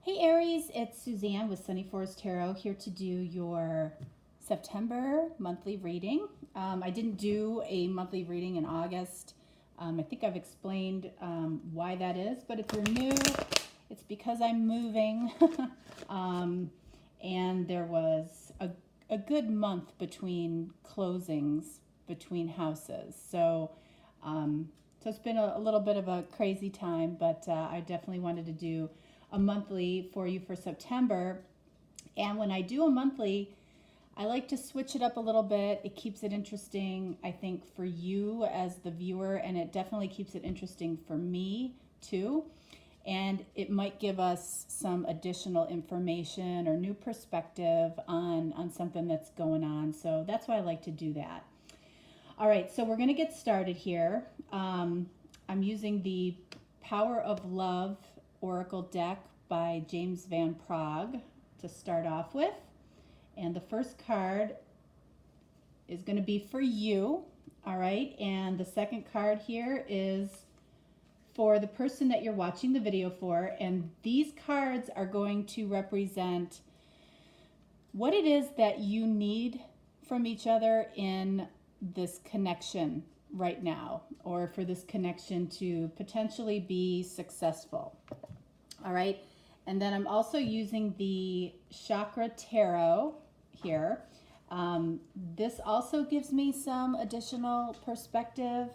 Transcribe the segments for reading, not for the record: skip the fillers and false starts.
Hey Aries, it's Suzanne with Sunny Forest Tarot here to do your September monthly reading. I didn't do a monthly reading in August. I think I've explained why that is, but if you're new, it's because I'm moving and there was a good month between closings between houses. So it's been a little bit of a crazy time, but I definitely wanted to do a monthly for you for September. And when I do a monthly, I like to switch it up a little bit. It keeps it interesting, I think, for you as the viewer, and it definitely keeps it interesting for me too. And it might give us some additional information or new perspective on something that's going on. So that's why I like to do that. All right, so we're going to get started here. I'm using the Power of Love Oracle deck by James Van Praagh to start off with. And the first card is going to be for you, all right? And the second card here is for the person that you're watching the video for. And these cards are going to represent what it is that you need from each other in this connection right now, or for this connection to potentially be successful. All right, and then I'm also using the Chakra Tarot here. This also gives me some additional perspective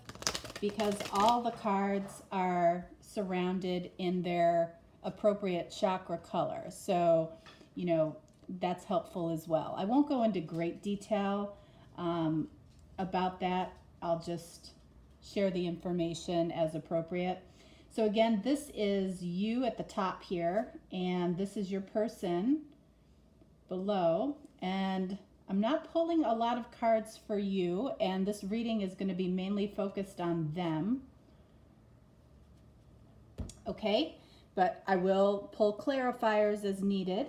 because all the cards are surrounded in their appropriate chakra color. So, you know, that's helpful as well. I won't go into great detail about that. I'll just share the information as appropriate. So again, this is you at the top here, and this is your person below. And I'm not pulling a lot of cards for you, and this reading is going to be mainly focused on them. Okay, but I will pull clarifiers as needed.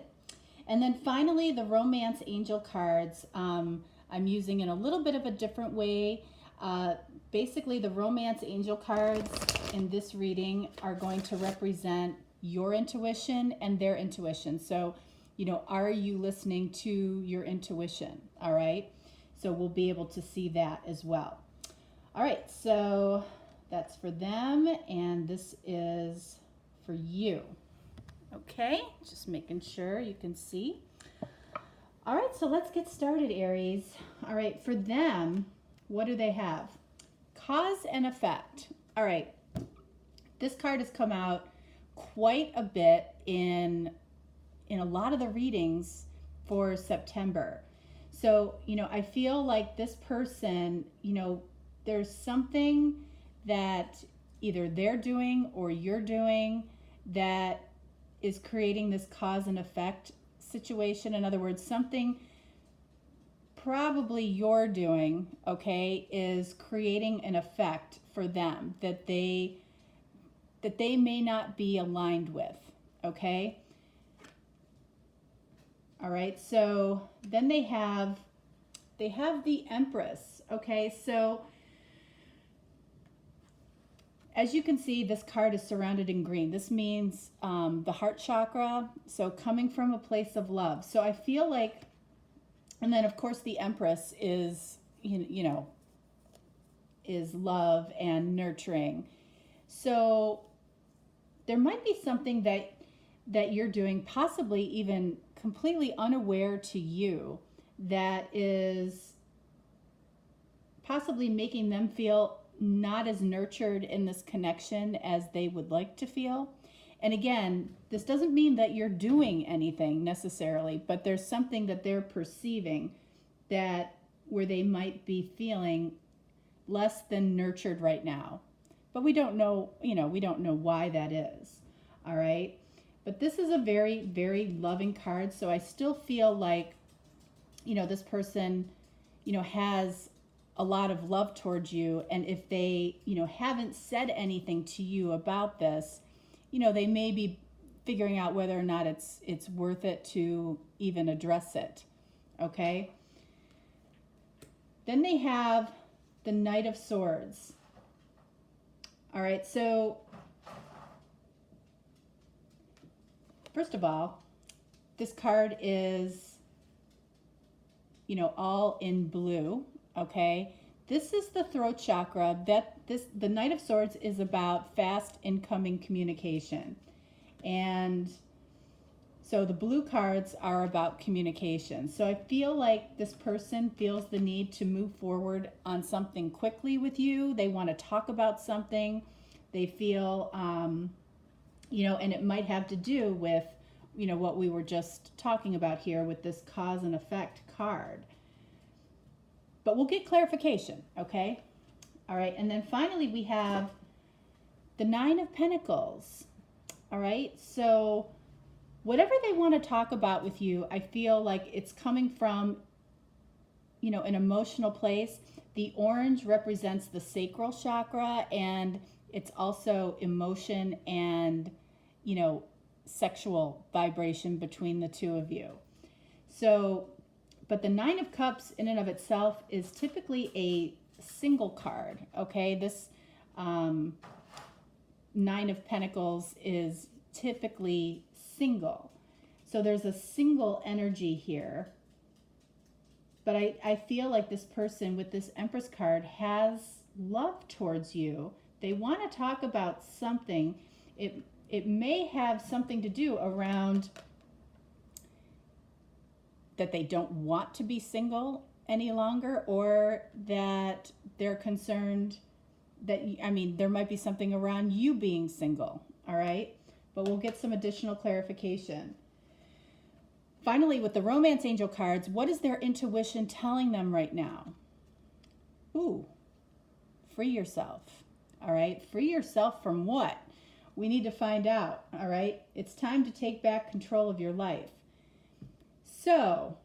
And then finally, the Romance Angel cards, I'm using in a little bit of a different way. Basically, the Romance Angel cards in this reading are going to represent your intuition and their intuition. So, you know, are you listening to your intuition? All right. So we'll be able to see that as well. All right. So that's for them. And this is for you. Okay. Just making sure you can see. All right. So let's get started, Aries. All right. For them, what do they have? Cause and effect. All right. This card has come out quite a bit in a lot of the readings for September. So, you know, I feel like this person, you know, there's something that either they're doing or you're doing that is creating this cause and effect situation. In other words, something probably you're doing, okay, is creating an effect for them that they may not be aligned with, okay? All right, so then they have the Empress, okay? So as you can see, this card is surrounded in green. This means the heart chakra, so coming from a place of love. So I feel like, and then of course the Empress is, you know, is love and nurturing. So there might be something that you're doing, possibly even completely unaware to you, that is possibly making them feel not as nurtured in this connection as they would like to feel. And again, this doesn't mean that you're doing anything necessarily, but there's something that they're perceiving that where they might be feeling less than nurtured right now. But we don't know, you know, we don't know why that is. All right. But this is a very, very loving card. So I still feel like, you know, this person, you know, has a lot of love towards you. And if they, you know, haven't said anything to you about this, you know, they may be figuring out whether or not it's worth it to even address it. Okay. Then they have the Knight of Swords. All right, so first of all, this card is, all in blue, okay? This is the throat chakra. The Knight of Swords is about fast incoming communication. And so the blue cards are about communication. So I feel like this person feels the need to move forward on something quickly with you. They want to talk about something. They feel, and it might have to do with, what we were just talking about here with this cause and effect card. But we'll get clarification, okay? All right, and then finally we have the Nine of Pentacles. All right, so whatever they want to talk about with you, I feel like it's coming from, an emotional place. The orange represents the sacral chakra, and it's also emotion and, sexual vibration between the two of you. So, but the Nine of Cups in and of itself is typically a single card, okay? This Nine of Pentacles is typically single. So there's a single energy here. But I feel like this person with this Empress card has love towards you. They want to talk about something. It may have something to do around that they don't want to be single any longer, or that they're concerned that, there might be something around you being single, all right? But we'll get some additional clarification. Finally, with the Romance Angel cards, what is their intuition telling them right now? Ooh, free yourself, all right? Free yourself from what? We need to find out, all right? It's time to take back control of your life. So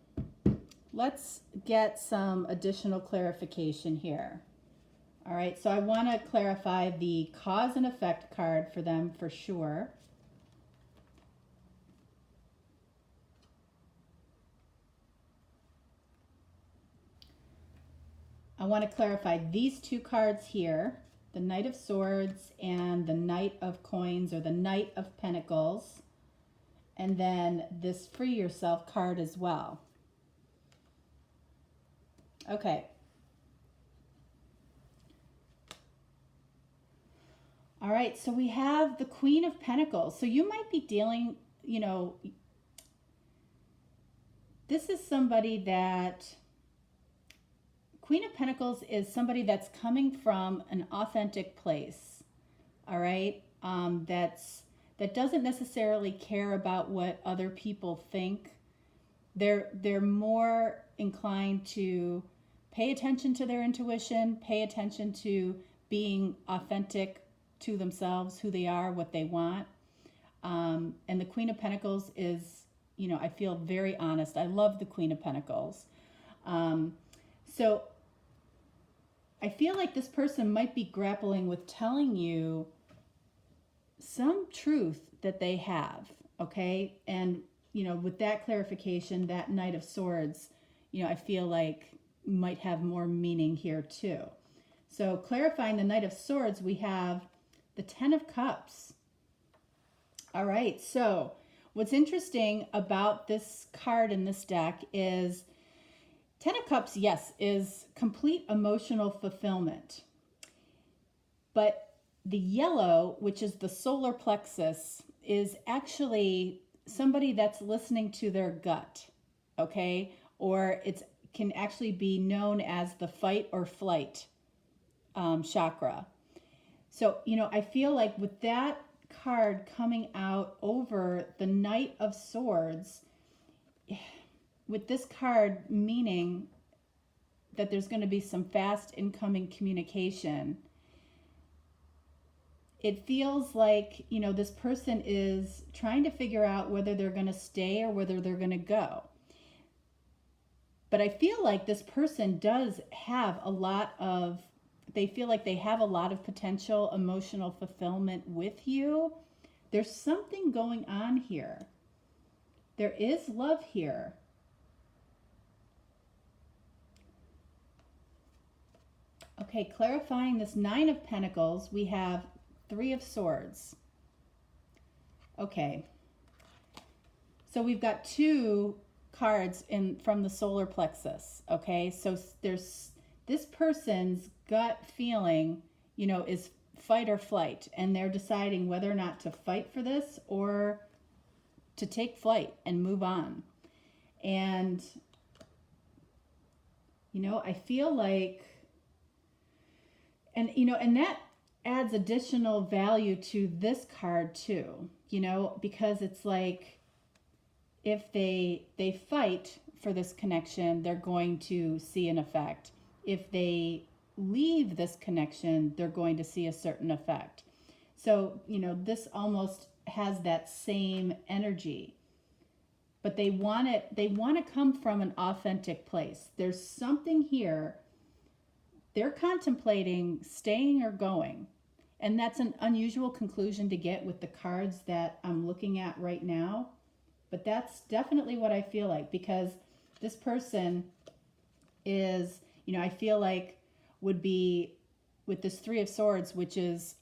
let's get some additional clarification here. All right, so I want to clarify the cause and effect card for them for sure. I want to clarify these two cards here, the Knight of Swords and the Knight of Coins, or the Knight of Pentacles, and then this Free Yourself card as well. Okay. All right, so we have the Queen of Pentacles. So you might be dealing, this is somebody that, Queen of Pentacles is somebody that's coming from an authentic place, all right? That doesn't necessarily care about what other people think. They're more inclined to pay attention to their intuition, pay attention to being authentic to themselves, who they are, what they want. And the Queen of Pentacles is, I feel very honest. I love the Queen of Pentacles. So I feel like this person might be grappling with telling you some truth that they have, okay? And, with that clarification, that Knight of Swords, I feel like might have more meaning here too. So clarifying the Knight of Swords, we have the Ten of Cups. All right, so what's interesting about this card in this deck is Ten of Cups, yes, is complete emotional fulfillment. But the yellow, which is the solar plexus, is actually somebody that's listening to their gut, okay? Or it can actually be known as the fight or flight chakra. So, I feel like with that card coming out over the Knight of Swords, with this card meaning that there's going to be some fast incoming communication, it feels like, this person is trying to figure out whether they're going to stay or whether they're going to go. But I feel like this person does have they feel like they have a lot of potential emotional fulfillment with you. There's something going on here. There is love here. Okay, clarifying this Nine of Pentacles, we have Three of Swords. Okay, So we've got two cards in from the solar plexus. Okay, so there's this person's gut feeling, is fight or flight, and they're deciding whether or not to fight for this or to take flight and move on. And I feel like, and that adds additional value to this card too, because it's like, if they fight for this connection, they're going to see an effect. If they leave this connection, they're going to see a certain effect. So, this almost has that same energy. But they want to come from an authentic place. There's something here. They're contemplating staying or going. And that's an unusual conclusion to get with the cards that I'm looking at right now. But that's definitely what I feel like, because this person is, I feel like would be with this Three of Swords, which is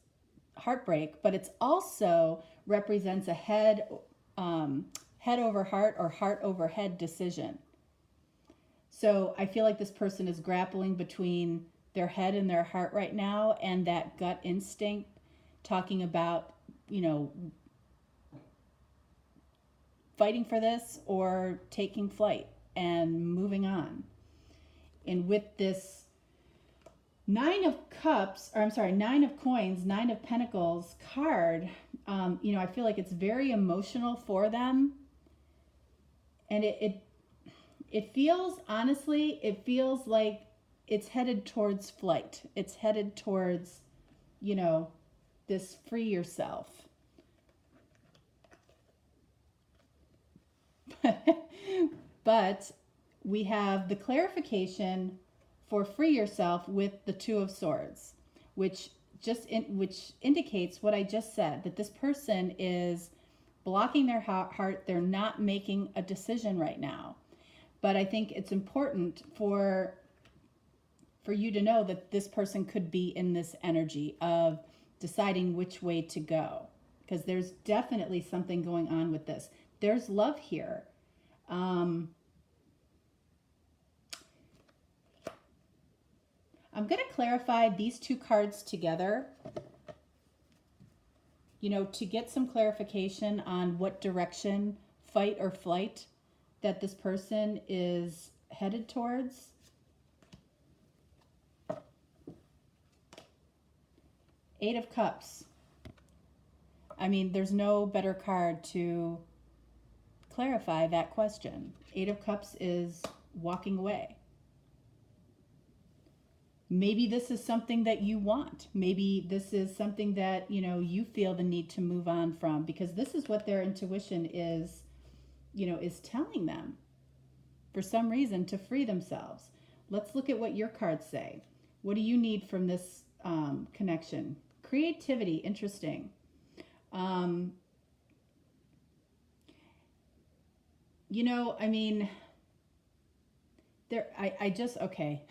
heartbreak, but it's also represents a head over heart or heart over head decision. So I feel like this person is grappling between their head and their heart right now, and that gut instinct talking about, fighting for this or taking flight and moving on. And with this Nine of Coins, Nine of Pentacles card, I feel like it's very emotional for them. And it feels, honestly, it feels like it's headed towards flight. It's headed towards, this free yourself. But we have the clarification for free yourself with the Two of Swords, which indicates what I just said, that this person is blocking their heart. They're not making a decision right now. But I think it's important for you to know that this person could be in this energy of deciding which way to go, because there's definitely something going on with this. There's love here. I'm going to clarify these two cards together, to get some clarification on what direction, fight or flight, that this person is headed towards. Eight of Cups. I mean, there's no better card to clarify that question. Eight of Cups is walking away. Maybe this is something that you want. Maybe this is something that, you feel the need to move on from, because this is what their intuition is, is telling them for some reason to free themselves. Let's look at what your cards say. What do you need from this connection? Creativity, interesting. Okay.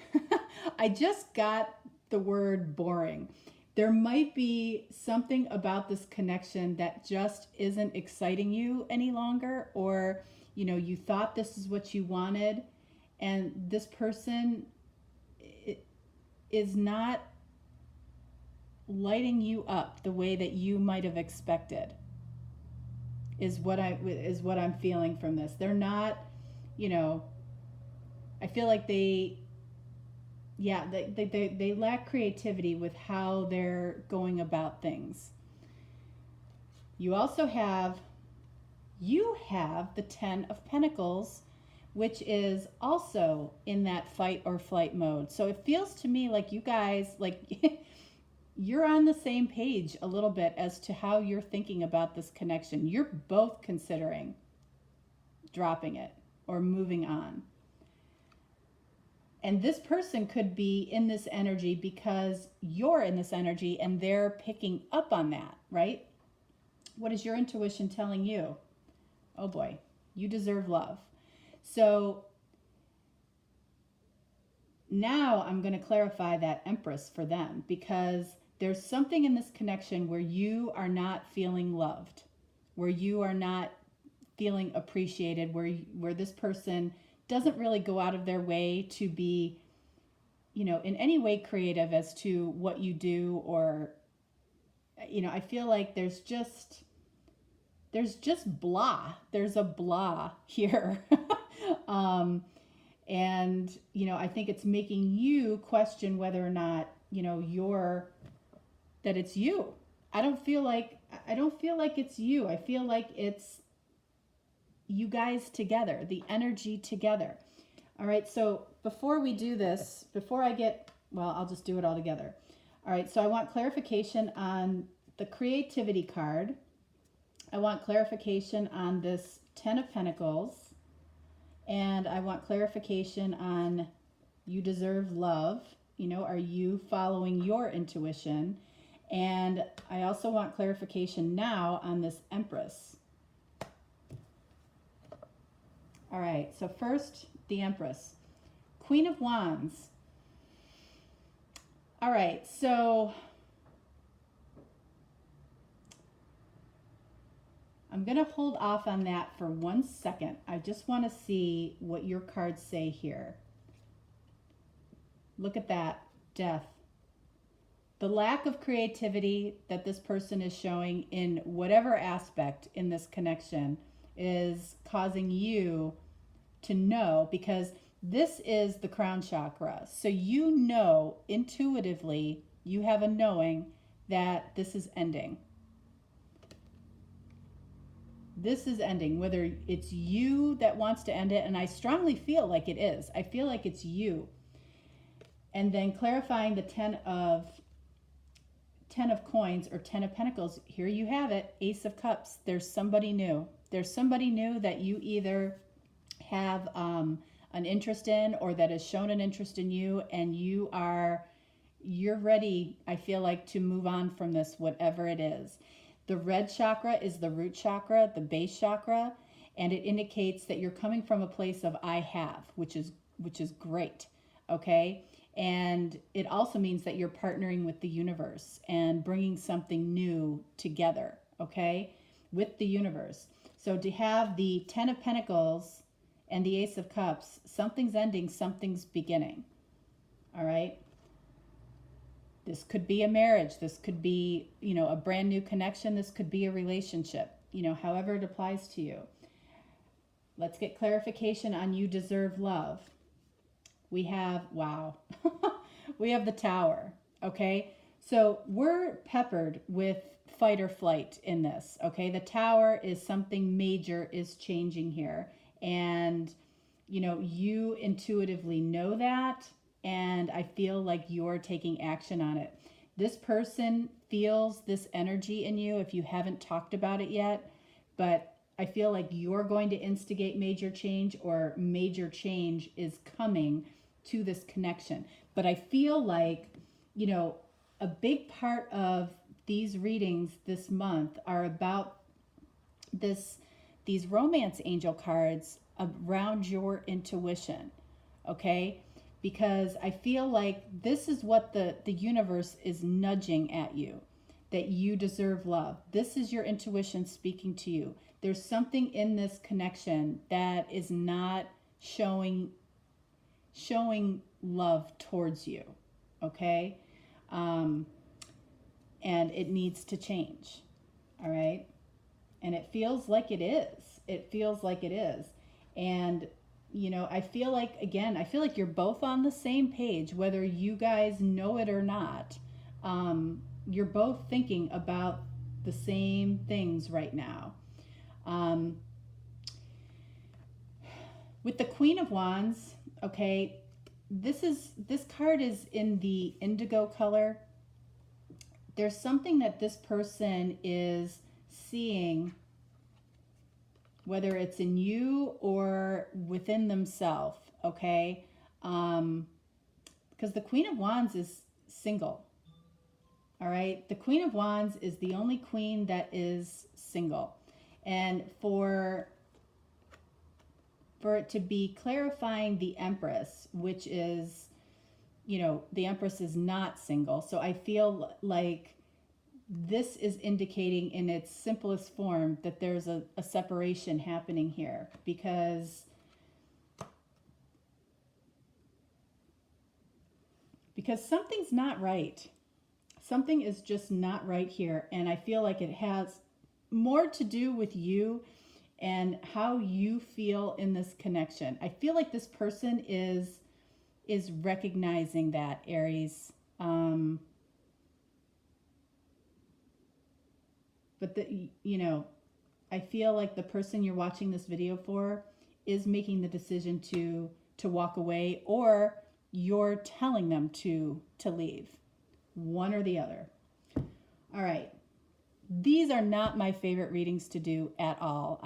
I just got the word boring. There might be something about this connection that just isn't exciting you any longer, or, you thought this is what you wanted, and this person is not lighting you up the way that you might have expected, is what I'm feeling from this. They're not, I feel like they lack creativity with how they're going about things. You have the Ten of Pentacles, which is also in that fight or flight mode. So it feels to me like you guys, you're on the same page a little bit as to how you're thinking about this connection. You're both considering dropping it or moving on. And this person could be in this energy because you're in this energy and they're picking up on that, right? What is your intuition telling you? Oh boy, you deserve love. So now I'm going to clarify that Empress for them, because there's something in this connection where you are not feeling loved, where you are not feeling appreciated, where this person doesn't really go out of their way to be, in any way creative as to what you do, or, I feel like there's just blah. There's a blah here. And, I think it's making you question whether or not, that it's you. I don't feel like it's you. I feel like it's you guys together, the energy together. All right, so before we do this, I'll just do it all together. All right, so I want clarification on the creativity card. I want clarification on this 10 of Pentacles. And I want clarification on you deserve love. Are you following your intuition? And I also want clarification now on this Empress. All right, so first, the Empress. Queen of Wands. All right, so I'm going to hold off on that for 1 second. I just want to see what your cards say here. Look at that, Death. The lack of creativity that this person is showing in whatever aspect in this connection is causing you to know, because this is the crown chakra. So intuitively, you have a knowing that this is ending. This is ending, whether it's you that wants to end it, and I strongly feel like it is. I feel like it's you. And then clarifying the 10 of coins or 10 of pentacles, here you have it, Ace of Cups. There's somebody new. There's somebody new that you either have an interest in, or that has shown an interest in you, and you're ready, I feel like, to move on from this, whatever it is. The red chakra is the root chakra, the base chakra, and it indicates that you're coming from a place of I have, which is great, okay? And it also means that you're partnering with the universe and bringing something new together, okay, with the universe. So to have the 10 of Pentacles and the Ace of Cups, something's ending, something's beginning, all right? This could be a marriage. This could be, a brand new connection. This could be a relationship, however it applies to you. Let's get clarification on you deserve love. We have, wow, we have the Tower, okay? So we're peppered with fight or flight in this, okay? The Tower is something major is changing here. And, you intuitively know that. And I feel like you're taking action on it. This person feels this energy in you if you haven't talked about it yet, but I feel like you're going to instigate major change, or major change is coming to this connection. But I feel like, a big part of these readings this month are about these romance angel cards around your intuition, okay? Because I feel like this is what the universe is nudging at you, that you deserve love. This is your intuition speaking to you. There's something in this connection that is not showing love towards you, okay? And it needs to change, all right? And it feels like it is. It feels like it is. And I feel like you're both on the same page, whether you guys know it or not. You're both thinking about the same things right now. With the Queen of Wands, okay, this card is in the indigo color. There's something that this person is seeing, whether it's in you or within themselves, okay? Because the Queen of Wands is single, all right? The Queen of Wands is the only queen that is single. And for it to be clarifying the Empress, which is, the Empress is not single. So I feel like this is indicating in its simplest form that there's a separation happening here, because something's not right. Something is just not right here, and I feel like it has more to do with you and how you feel in this connection. I feel like this person is recognizing that, Aries. But I feel like the person you're watching this video for is making the decision to walk away, or you're telling them to leave. One or the other. All right. These are not my favorite readings to do at all.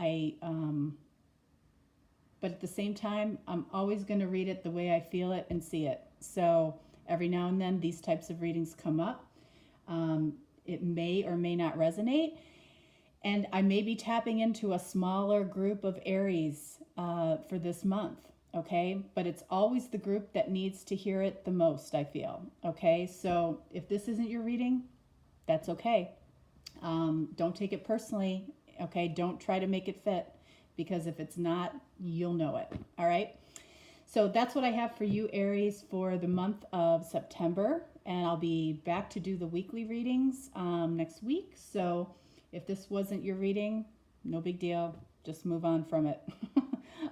But at the same time, I'm always going to read it the way I feel it and see it. So every now and then these types of readings come up. It may or may not resonate. And I may be tapping into a smaller group of Aries for this month. Okay, but it's always the group that needs to hear it the most, I feel. Okay, so if this isn't your reading, that's okay. Don't take it personally. Okay, don't try to make it fit, because if it's not, you'll know it. All right, so that's what I have for you, Aries, for the month of September, and I'll be back to do the weekly readings next week. So if this wasn't your reading, no big deal. Just move on from it.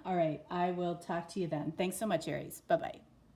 All right, I will talk to you then. Thanks so much, Aries. Bye-bye.